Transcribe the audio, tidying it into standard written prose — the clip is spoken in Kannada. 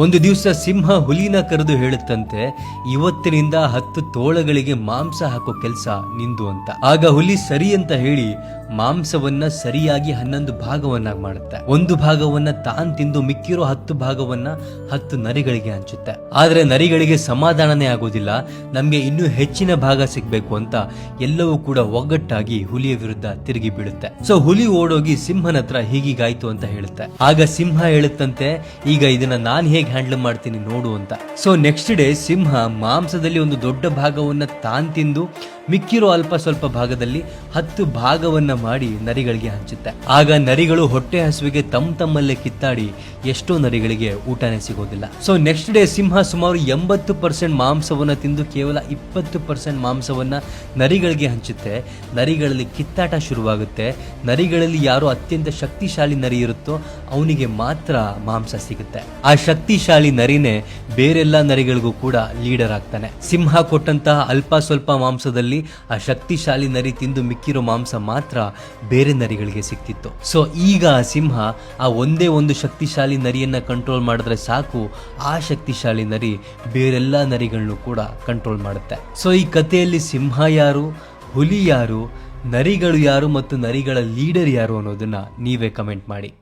ಒಂದು ದಿವಸ ಸಿಂಹ ಹುಲಿನ ಕರೆದು ಹೇಳುತ್ತಂತೆ, ಇವತ್ತಿನಿಂದ 10 ತೋಳಗಳಿಗೆ ಮಾಂಸ ಹಾಕೋ ಕೆಲಸ ನಿಂದು ಅಂತ. ಆಗ ಹುಲಿ ಸರಿ ಅಂತ ಹೇಳಿ ಮಾಂಸವನ್ನ ಸರಿಯಾಗಿ 11 ಭಾಗವನ್ನಾಗಿ ಮಾಡುತ್ತೆ. ಒಂದು ಭಾಗವನ್ನ ತಾನ್ ತಿಂದು ಮಿಕ್ಕಿರೋ 10 ಭಾಗವನ್ನ 10 ನರಿಗಳಿಗೆ ಹಂಚುತ್ತೆ. ಆದ್ರೆ ನರಿಗಳಿಗೆ ಸಮಾಧಾನನೇ ಆಗೋದಿಲ್ಲ, ನಮ್ಗೆ ಇನ್ನೂ ಹೆಚ್ಚಿನ ಭಾಗ ಸಿಗ್ಬೇಕು ಅಂತ ಎಲ್ಲವೂ ಕೂಡ ಒಗ್ಗಟ್ಟಾಗಿ ಹುಲಿಯ ವಿರುದ್ಧ ತಿರುಗಿ ಬೀಳುತ್ತೆ. ಸೊ ಹುಲಿ ಓಡೋಗಿ ಸಿಂಹನ ಹತ್ರ ಹೀಗೀಗಾಯ್ತು ಅಂತ ಹೇಳುತ್ತೆ. ಆಗ ಸಿಂಹ ಹೇಳುತ್ತಂತೆ, ಈಗ ಇದನ್ನ ನಾನ್ ಹೇಗೆ ಹ್ಯಾಂಡಲ್ ಮಾಡ್ತೀನಿ ನೋಡು ಅಂತ. ಸೊ ನೆಕ್ಸ್ಟ್ ಡೇ ಸಿಂಹ ಮಾಂಸದಲ್ಲಿ ಒಂದು ದೊಡ್ಡ ಭಾಗವನ್ನ ತಾನ್ ತಿಂದು ಮಿಕ್ಕಿರೋ ಅಲ್ಪ ಸ್ವಲ್ಪ ಭಾಗದಲ್ಲಿ 10 ಭಾಗವನ್ನ ಮಾಡಿ ನರಿಗಳಿಗೆ ಹಂಚುತ್ತೆ. ಆಗ ನರಿಗಳು ಹೊಟ್ಟೆ ಹಸುವಿಗೆ ತಮ್ಮಲ್ಲೇ ಕಿತ್ತಾಡಿ ಎಷ್ಟೋ ನರಿಗಳಿಗೆ ಊಟನೇ ಸಿಗೋದಿಲ್ಲ. ಸೊ ನೆಕ್ಸ್ಟ್ ಡೇ ಸಿಂಹ ಸುಮಾರು 80% ಮಾಂಸವನ್ನ ತಿಂದು ಕೇವಲ 20% ಮಾಂಸವನ್ನ ನರಿಗಳಿಗೆ ಹಂಚುತ್ತೆ. ನರಿಗಳಲ್ಲಿ ಕಿತ್ತಾಟ ಶುರುವಾಗುತ್ತೆ. ನರಿಗಳಲ್ಲಿ ಯಾರು ಅತ್ಯಂತ ಶಕ್ತಿಶಾಲಿ ನರಿ ಇರುತ್ತೋ ಅವನಿಗೆ ಮಾತ್ರ ಮಾಂಸ ಸಿಗುತ್ತೆ. ಆ ಶಕ್ತಿಶಾಲಿ ನರಿನೇ ಬೇರೆಲ್ಲಾ ನರಿಗಳಿಗೂ ಕೂಡ ಲೀಡರ್ ಆಗ್ತಾನೆ. ಸಿಂಹ ಕೊಟ್ಟಂತಹ ಅಲ್ಪ ಸ್ವಲ್ಪ ಮಾಂಸದಲ್ಲಿ ಆ ಶಕ್ತಿಶಾಲಿ ನರಿ ತಿಂದು ಮಿಕ್ಕಿರೋ ಮಾಂಸ ಮಾತ್ರ ಬೇರೆ ನರಿಗಳಿಗೆ ಸಿಕ್ತಿತ್ತು. ಸೊ ಈಗ ಸಿಂಹ ಆ ಒಂದೇ ಒಂದು ಶಕ್ತಿಶಾಲಿ ನರಿಯನ್ನ ಕಂಟ್ರೋಲ್ ಮಾಡಿದ್ರೆ ಸಾಕು, ಆ ಶಕ್ತಿಶಾಲಿ ನರಿ ಬೇರೆಲ್ಲಾ ನರಿಗಳನ್ನು ಕೂಡ ಕಂಟ್ರೋಲ್ ಮಾಡುತ್ತೆ. ಸೊ ಈ ಕಥೆಯಲ್ಲಿ ಸಿಂಹ ಯಾರು, ಹುಲಿ ಯಾರು, ನರಿಗಳು ಯಾರು ಮತ್ತು ನರಿಗಳ ಲೀಡರ್ ಯಾರು ಅನ್ನೋದನ್ನ ನೀವೇ ಕಮೆಂಟ್ ಮಾಡಿ.